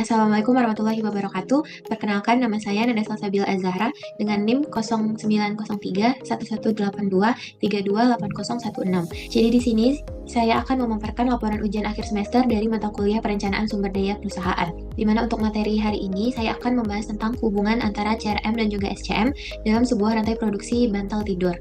Assalamualaikum warahmatullahi wabarakatuh. Perkenalkan, nama saya Nada Salsabila Azahra dengan NIM 0903-1182-328016. Jadi di sini saya akan memaparkan laporan ujian akhir semester dari mata kuliah Perencanaan Sumber Daya Perusahaan. Di mana untuk materi hari ini saya akan membahas tentang hubungan antara CRM dan juga SCM dalam sebuah rantai produksi bantal tidur.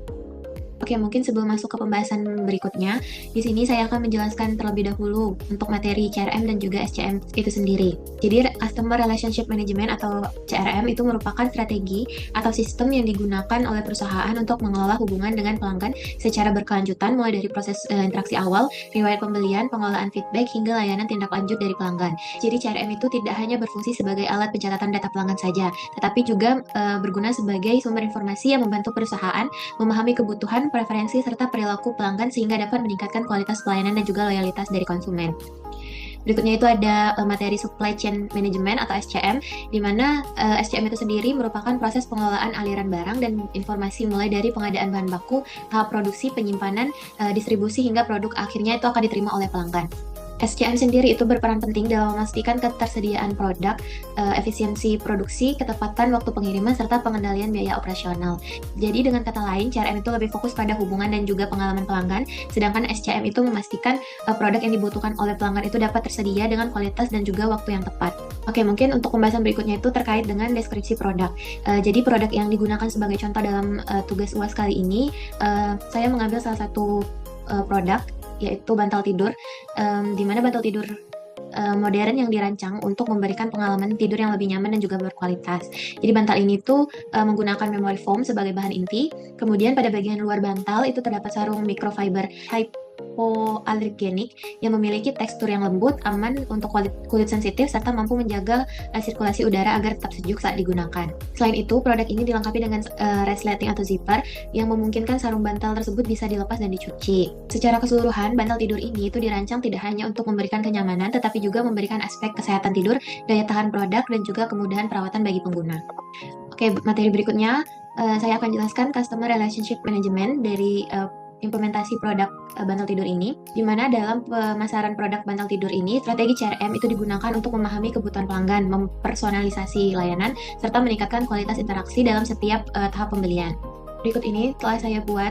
Oke, mungkin sebelum masuk ke pembahasan berikutnya, di sini saya akan menjelaskan terlebih dahulu untuk materi CRM dan juga SCM itu sendiri. Jadi, Customer Relationship Management atau CRM itu merupakan strategi atau sistem yang digunakan oleh perusahaan untuk mengelola hubungan dengan pelanggan secara berkelanjutan, mulai dari proses interaksi awal, riwayat pembelian, pengelolaan feedback, hingga layanan tindak lanjut dari pelanggan. Jadi, CRM itu tidak hanya berfungsi sebagai alat pencatatan data pelanggan saja, tetapi juga berguna sebagai sumber informasi yang membantu perusahaan memahami kebutuhan, preferensi, serta perilaku pelanggan sehingga dapat meningkatkan kualitas pelayanan dan juga loyalitas dari konsumen. Berikutnya itu ada materi Supply Chain Management atau SCM, di mana SCM itu sendiri merupakan proses pengelolaan aliran barang dan informasi mulai dari pengadaan bahan baku, tahap produksi, penyimpanan, distribusi, hingga produk akhirnya itu akan diterima oleh pelanggan. SCM sendiri itu berperan penting dalam memastikan ketersediaan produk, efisiensi produksi, ketepatan waktu pengiriman, serta pengendalian biaya operasional. Jadi dengan kata lain, CRM itu lebih fokus pada hubungan dan juga pengalaman pelanggan, sedangkan SCM itu memastikan produk yang dibutuhkan oleh pelanggan itu dapat tersedia dengan kualitas dan juga waktu yang tepat. Oke, mungkin untuk pembahasan berikutnya itu terkait dengan deskripsi produk. Jadi produk yang digunakan sebagai contoh dalam tugas UAS kali ini, saya mengambil salah satu produk, yaitu bantal tidur, di mana bantal tidur modern yang dirancang untuk memberikan pengalaman tidur yang lebih nyaman dan juga berkualitas. Jadi bantal ini tuh menggunakan memory foam sebagai bahan inti, kemudian pada bagian luar bantal itu terdapat sarung microfiber hypoallergenic yang memiliki tekstur yang lembut, aman untuk kulit sensitif, serta mampu menjaga sirkulasi udara agar tetap sejuk saat digunakan. Selain itu, produk ini dilengkapi dengan resleting atau zipper yang memungkinkan sarung bantal tersebut bisa dilepas dan dicuci. Secara keseluruhan, bantal tidur ini itu dirancang tidak hanya untuk memberikan kenyamanan, tetapi juga memberikan aspek kesehatan tidur, daya tahan produk, dan juga kemudahan perawatan bagi pengguna. Oke, materi berikutnya saya akan jelaskan Customer Relationship Management dari implementasi produk bantal tidur ini, di mana dalam pemasaran produk bantal tidur ini, strategi CRM itu digunakan untuk memahami kebutuhan pelanggan, mempersonalisasi layanan, serta meningkatkan kualitas interaksi dalam setiap tahap pembelian. Berikut ini telah saya buat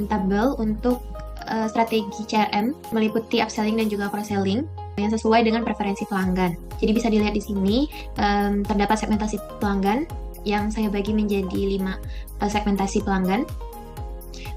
tabel untuk strategi CRM meliputi upselling dan juga cross-selling yang sesuai dengan preferensi pelanggan. Jadi bisa dilihat di sini terdapat segmentasi pelanggan yang saya bagi menjadi 5 segmentasi pelanggan.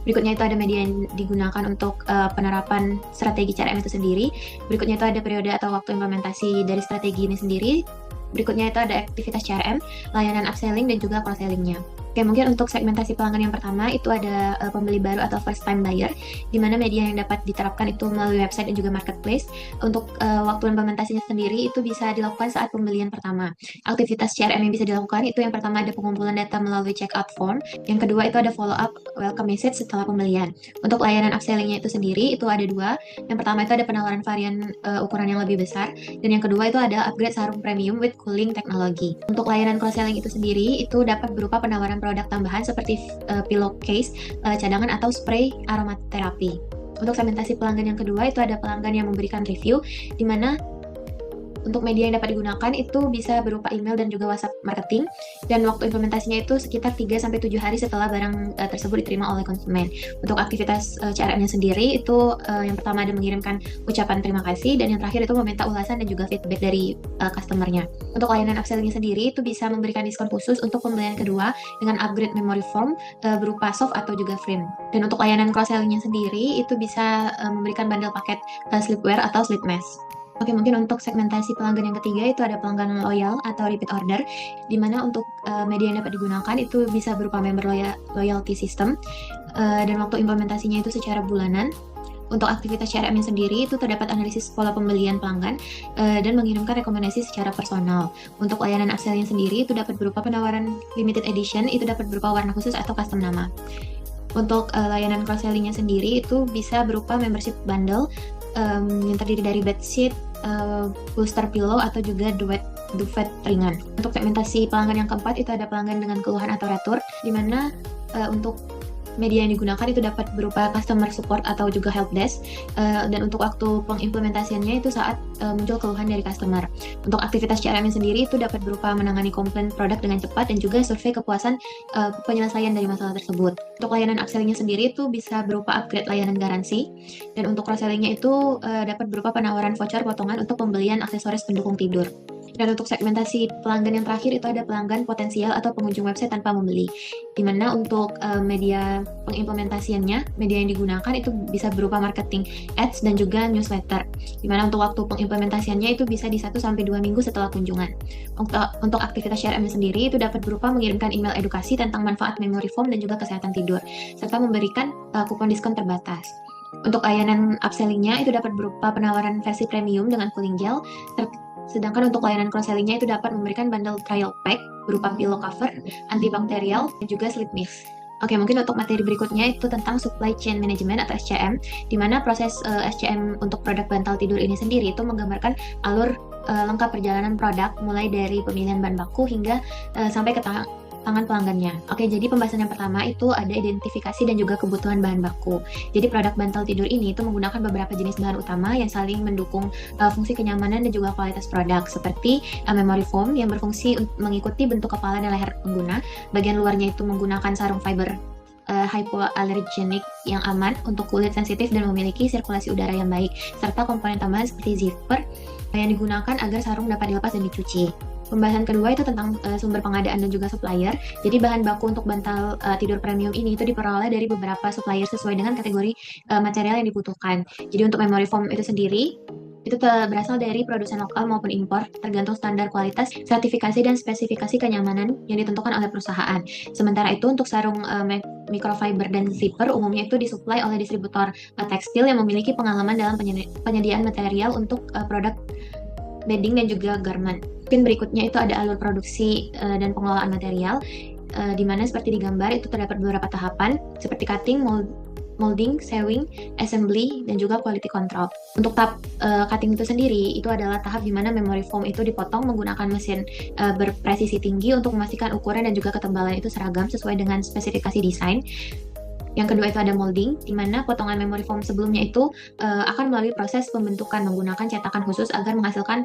Berikutnya itu ada media yang digunakan untuk penerapan strategi CRM itu sendiri. Berikutnya itu ada periode atau waktu implementasi dari strategi ini sendiri. Berikutnya itu ada aktivitas CRM, layanan upselling, dan juga cross-sellingnya. Oke, mungkin untuk segmentasi pelanggan yang pertama itu ada pembeli baru atau first time buyer, di mana media yang dapat diterapkan itu melalui website dan juga marketplace. Untuk waktu implementasinya sendiri itu bisa dilakukan saat pembelian pertama. Aktivitas CRM yang bisa dilakukan itu yang pertama ada pengumpulan data melalui checkout form, yang kedua itu ada follow up welcome message setelah pembelian. Untuk layanan upsellingnya itu sendiri itu ada 2. Yang pertama itu ada penawaran varian ukuran yang lebih besar, dan yang kedua itu ada upgrade sarung premium with cooling technology. Untuk layanan cross-selling itu sendiri itu dapat berupa penawaran produk tambahan seperti pillowcase, cadangan, atau spray aromaterapi. Untuk segmentasi pelanggan yang kedua itu ada pelanggan yang memberikan review, di mana untuk media yang dapat digunakan itu bisa berupa email dan juga WhatsApp marketing, dan waktu implementasinya itu sekitar 3-7 hari setelah barang tersebut diterima oleh konsumen. Untuk aktivitas CRM-nya sendiri itu yang pertama ada mengirimkan ucapan terima kasih, dan yang terakhir itu meminta ulasan dan juga feedback dari customer-nya. Untuk layanan upselling-nya sendiri itu bisa memberikan diskon khusus untuk pembelian kedua dengan upgrade memory foam berupa soft atau juga frame. Dan untuk layanan cross-selling-nya sendiri itu bisa memberikan bundle paket sleepwear atau sleep mask. Oke, mungkin untuk segmentasi pelanggan yang ketiga itu ada pelanggan loyal atau repeat order, di mana untuk media yang dapat digunakan itu bisa berupa member loyalty system, dan waktu implementasinya itu secara bulanan. Untuk aktivitas CRM-nya sendiri itu terdapat analisis pola pembelian pelanggan dan mengirimkan rekomendasi secara personal. Untuk layanan upsell-nya sendiri itu dapat berupa penawaran limited edition, itu dapat berupa warna khusus atau custom nama. Untuk layanan cross-selling-nya sendiri itu bisa berupa membership bundle yang terdiri dari bedsheet, booster pillow, atau juga duvet ringan. Untuk segmentasi pelanggan yang keempat itu ada pelanggan dengan keluhan atau ratur, di mana untuk Media yang digunakan itu dapat berupa customer support atau juga help desk, dan untuk waktu pengimplementasiannya itu saat muncul keluhan dari customer. Untuk aktivitas CRM sendiri itu dapat berupa menangani komplain produk dengan cepat dan juga survei kepuasan penyelesaian dari masalah tersebut. Untuk layanan upselling-nya sendiri itu bisa berupa upgrade layanan garansi, dan untuk cross-selling-nya itu dapat berupa penawaran voucher potongan untuk pembelian aksesoris pendukung tidur. Dan untuk segmentasi pelanggan yang terakhir itu ada pelanggan potensial atau pengunjung website tanpa membeli. Dimana untuk media pengimplementasiannya, media yang digunakan itu bisa berupa marketing ads dan juga newsletter. Dimana untuk waktu pengimplementasiannya itu bisa di 1-2 minggu setelah kunjungan. Untuk aktivitas CRM sendiri itu dapat berupa mengirimkan email edukasi tentang manfaat memory foam dan juga kesehatan tidur, serta memberikan kupon diskon terbatas. Untuk layanan upselling-nya itu dapat berupa penawaran versi premium dengan cooling gel, sedangkan untuk layanan cross-selling-nya itu dapat memberikan bundle trial pack berupa pillow cover, antibakterial, dan juga sleep mist. Oke, mungkin untuk materi berikutnya itu tentang supply chain management atau SCM, di mana proses SCM untuk produk bantal tidur ini sendiri itu menggambarkan alur lengkap perjalanan produk mulai dari pemilihan bahan baku hingga sampai ke tangan pelanggannya. Oke, jadi pembahasan yang pertama itu ada identifikasi dan juga kebutuhan bahan baku. Jadi produk bantal tidur ini itu menggunakan beberapa jenis bahan utama yang saling mendukung fungsi kenyamanan dan juga kualitas produk, seperti memory foam yang berfungsi mengikuti bentuk kepala dan leher pengguna. Bagian luarnya itu menggunakan sarung fiber hypoallergenic yang aman untuk kulit sensitif dan memiliki sirkulasi udara yang baik, serta komponen tambahan seperti zipper yang digunakan agar sarung dapat dilepas dan dicuci. Pembahasan kedua itu tentang sumber pengadaan dan juga supplier. Jadi bahan baku untuk bantal tidur premium ini itu diperoleh dari beberapa supplier sesuai dengan kategori material yang dibutuhkan. Jadi untuk memory foam itu sendiri itu berasal dari produsen lokal maupun impor, tergantung standar kualitas, sertifikasi, dan spesifikasi kenyamanan yang ditentukan oleh perusahaan. Sementara itu untuk sarung microfiber dan zipper umumnya itu disuplai oleh distributor tekstil yang memiliki pengalaman dalam penyediaan material untuk produk bedding dan juga garment. Mungkin berikutnya itu ada alur produksi dan pengelolaan material, di mana seperti di gambar itu terdapat beberapa tahapan seperti cutting, molding, sewing, assembly, dan juga quality control. Untuk tahap cutting itu sendiri, itu adalah tahap di mana memory foam itu dipotong menggunakan mesin berpresisi tinggi untuk memastikan ukuran dan juga ketebalan itu seragam sesuai dengan spesifikasi desain. Yang kedua itu ada molding, di mana potongan memory foam sebelumnya itu akan melalui proses pembentukan menggunakan cetakan khusus agar menghasilkan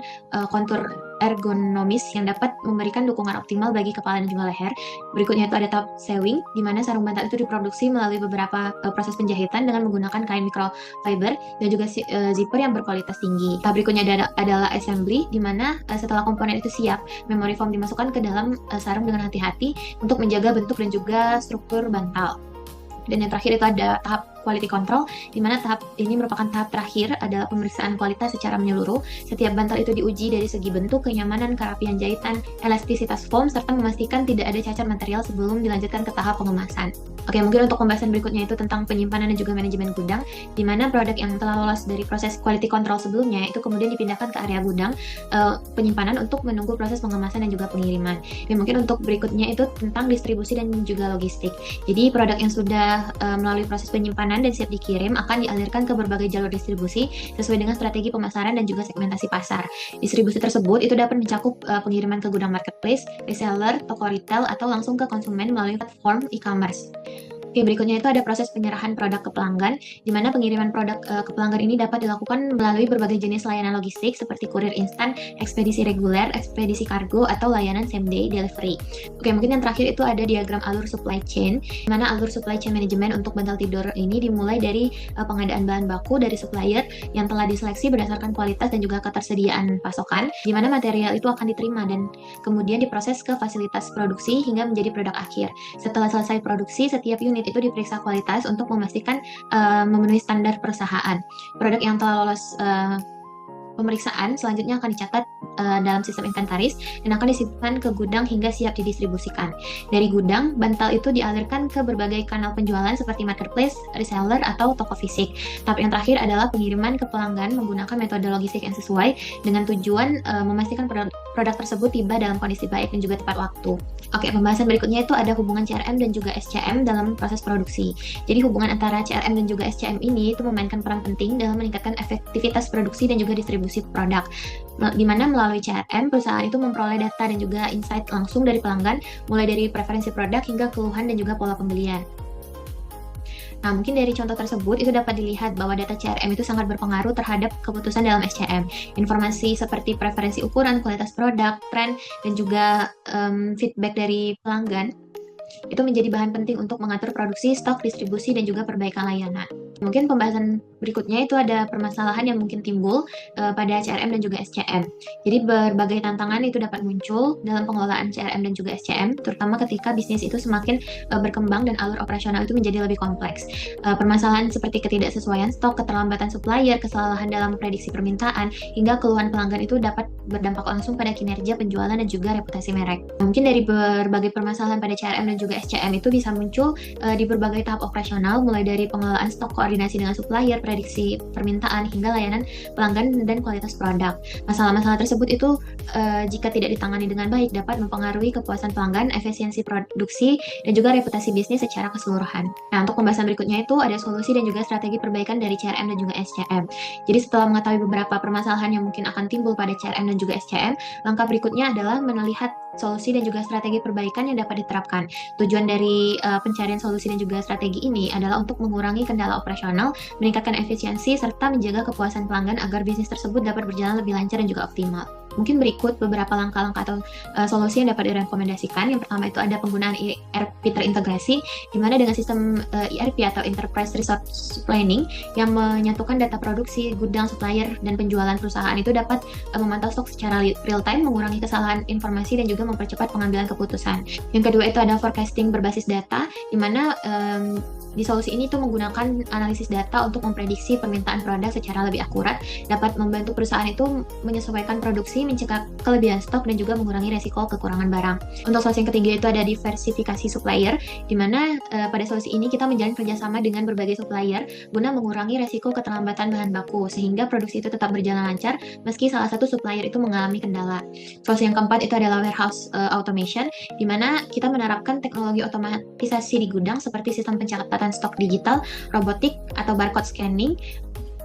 kontur ergonomis yang dapat memberikan dukungan optimal bagi kepala dan juga leher. Berikutnya itu ada tahap sewing, di mana sarung bantal itu diproduksi melalui beberapa proses penjahitan dengan menggunakan kain microfiber dan juga zipper yang berkualitas tinggi. Tahap berikutnya adalah assembly, di mana setelah komponen itu siap, memory foam dimasukkan ke dalam sarung dengan hati-hati untuk menjaga bentuk dan juga struktur bantal. Dan yang terakhir itu ada tahap quality control, di mana tahap ini merupakan tahap terakhir adalah pemeriksaan kualitas secara menyeluruh. Setiap bantal itu diuji dari segi bentuk, kenyamanan, kerapian jahitan, elastisitas foam, serta memastikan tidak ada cacat material sebelum dilanjutkan ke tahap pengemasan. Oke, mungkin untuk pembahasan berikutnya itu tentang penyimpanan dan juga manajemen gudang, di mana produk yang telah lolos dari proses quality control sebelumnya itu kemudian dipindahkan ke area gudang penyimpanan untuk menunggu proses pengemasan dan juga pengiriman. Dan mungkin untuk berikutnya itu tentang distribusi dan juga logistik. Jadi produk yang sudah melalui proses penyimpanan dan siap dikirim akan dialirkan ke berbagai jalur distribusi sesuai dengan strategi pemasaran dan juga segmentasi pasar. Distribusi tersebut itu dapat mencakup pengiriman ke gudang marketplace, reseller, toko retail, atau langsung ke konsumen melalui platform e-commerce. Oke, berikutnya itu ada proses penyerahan produk ke pelanggan, di mana pengiriman produk ke pelanggan ini dapat dilakukan melalui berbagai jenis layanan logistik seperti kurir instan, ekspedisi reguler, ekspedisi kargo, atau layanan same day delivery. Oke, mungkin yang terakhir itu ada diagram alur supply chain, di mana alur supply chain management untuk bantal tidur ini dimulai dari pengadaan bahan baku dari supplier yang telah diseleksi berdasarkan kualitas dan juga ketersediaan pasokan, di mana material itu akan diterima dan kemudian diproses ke fasilitas produksi hingga menjadi produk akhir. Setelah selesai produksi, setiap unit itu diperiksa kualitas untuk memastikan memenuhi standar perusahaan. Produk yang telah lolos pemeriksaan selanjutnya akan dicatat dalam sistem inventaris dan akan disimpan ke gudang hingga siap didistribusikan. Dari gudang, bantal itu dialirkan ke berbagai kanal penjualan seperti marketplace, reseller, atau toko fisik. Tahap yang terakhir adalah pengiriman ke pelanggan menggunakan metode logistik yang sesuai dengan tujuan memastikan produk tersebut tiba dalam kondisi baik dan juga tepat waktu. Oke, pembahasan berikutnya itu ada hubungan CRM dan juga SCM dalam proses produksi. Jadi hubungan antara CRM dan juga SCM ini itu memainkan peran penting dalam meningkatkan efektivitas produksi dan juga distribusi produk. Di mana melalui CRM, perusahaan itu memperoleh data dan juga insight langsung dari pelanggan, mulai dari preferensi produk hingga keluhan dan juga pola pembelian. Nah, mungkin dari contoh tersebut itu dapat dilihat bahwa data CRM itu sangat berpengaruh terhadap keputusan dalam SCM. Informasi seperti preferensi ukuran, kualitas produk, tren, dan juga feedback dari pelanggan itu menjadi bahan penting untuk mengatur produksi, stok, distribusi, dan juga perbaikan layanan. Mungkin pembahasan berikutnya itu ada permasalahan yang mungkin timbul pada CRM dan juga SCM. Jadi berbagai tantangan itu dapat muncul dalam pengelolaan CRM dan juga SCM, terutama ketika bisnis itu semakin berkembang dan alur operasional itu menjadi lebih kompleks. Permasalahan seperti ketidaksesuaian stok, keterlambatan supplier, kesalahan dalam prediksi permintaan, hingga keluhan pelanggan itu dapat berdampak langsung pada kinerja penjualan dan juga reputasi merek. Mungkin dari berbagai permasalahan pada CRM dan juga SCM itu bisa muncul di berbagai tahap operasional, mulai dari pengelolaan stok, koordinasi dengan supplier, prediksi permintaan, hingga layanan pelanggan dan kualitas produk. Masalah-masalah tersebut itu jika tidak ditangani dengan baik dapat mempengaruhi kepuasan pelanggan, efisiensi produksi, dan juga reputasi bisnis secara keseluruhan. Nah, untuk pembahasan berikutnya itu ada solusi dan juga strategi perbaikan dari CRM dan juga SCM. Jadi setelah mengetahui beberapa permasalahan yang mungkin akan timbul pada CRM dan juga SCM, langkah berikutnya adalah melihat solusi dan juga strategi perbaikan yang dapat diterapkan. Tujuan dari pencarian solusi dan juga strategi ini adalah untuk mengurangi kendala operasional, meningkatkan efisiensi, serta menjaga kepuasan pelanggan agar bisnis tersebut dapat berjalan lebih lancar dan juga optimal. Mungkin berikut beberapa langkah-langkah atau solusi yang dapat direkomendasikan. Yang pertama itu ada penggunaan ERP terintegrasi, di mana dengan sistem ERP atau Enterprise Resource Planning yang menyatukan data produksi, gudang, supplier, dan penjualan perusahaan itu dapat memantau stok secara real time, mengurangi kesalahan informasi, dan juga mempercepat pengambilan keputusan. Yang kedua itu ada forecasting berbasis data, di mana di solusi ini tuh menggunakan analisis data untuk memprediksi permintaan produk secara lebih akurat, dapat membantu perusahaan itu menyesuaikan produksi, mencegah kelebihan stok, dan juga mengurangi resiko kekurangan barang. Untuk solusi yang ketiga itu ada diversifikasi supplier, di mana pada solusi ini kita menjalin kerjasama dengan berbagai supplier guna mengurangi resiko keterlambatan bahan baku, sehingga produksi itu tetap berjalan lancar meski salah satu supplier itu mengalami kendala. Solusi yang keempat itu adalah warehouse automation, di mana kita menerapkan teknologi otomatisasi di gudang seperti sistem pencatatan stok digital, robotik, atau barcode scanning,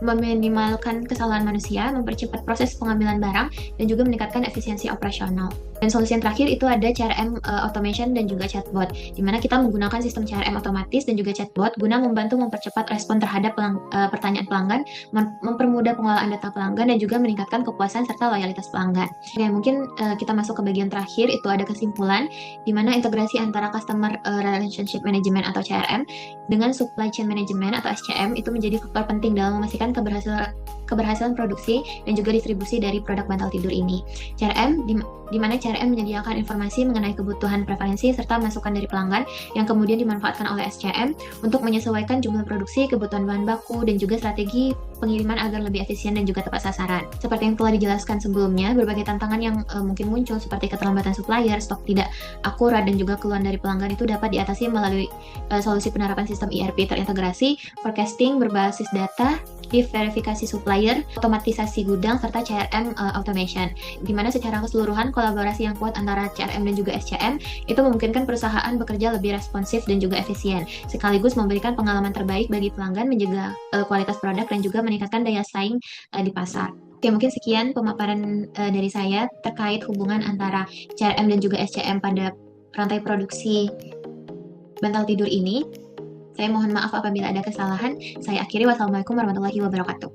meminimalkan kesalahan manusia, mempercepat proses pengambilan barang, dan juga meningkatkan efisiensi operasional. Dan solusi yang terakhir itu ada CRM automation dan juga chatbot, di mana kita menggunakan sistem CRM otomatis dan juga chatbot guna membantu mempercepat respon terhadap pertanyaan pelanggan, mempermudah pengelolaan data pelanggan, dan juga meningkatkan kepuasan serta loyalitas pelanggan. Oke, mungkin kita masuk ke bagian terakhir, itu ada kesimpulan, di mana integrasi antara Customer Relationship Management atau CRM dengan Supply Chain Management atau SCM itu menjadi faktor penting dalam memastikan keberhasilan produksi dan juga distribusi dari produk bantal tidur ini. CRM, di mana CRM menyediakan informasi mengenai kebutuhan, preferensi, serta masukan dari pelanggan yang kemudian dimanfaatkan oleh SCM untuk menyesuaikan jumlah produksi, kebutuhan bahan baku, dan juga strategi pengiriman agar lebih efisien dan juga tepat sasaran. Seperti yang telah dijelaskan sebelumnya, berbagai tantangan yang mungkin muncul seperti keterlambatan supplier, stok tidak akurat, dan juga keluhan dari pelanggan itu dapat diatasi melalui solusi penerapan sistem ERP terintegrasi, forecasting berbasis data, diverifikasi supplier, otomatisasi gudang, serta CRM automation. Di mana secara keseluruhan kolaborasi yang kuat antara CRM dan juga SCM itu memungkinkan perusahaan bekerja lebih responsif dan juga efisien, sekaligus memberikan pengalaman terbaik bagi pelanggan, menjaga kualitas produk, dan juga meningkatkan daya saing di pasar. Oke, mungkin sekian pemaparan dari saya terkait hubungan antara CRM dan juga SCM pada rantai produksi bantal tidur ini. Saya mohon maaf apabila ada kesalahan. Saya akhiri. Wassalamualaikum warahmatullahi wabarakatuh.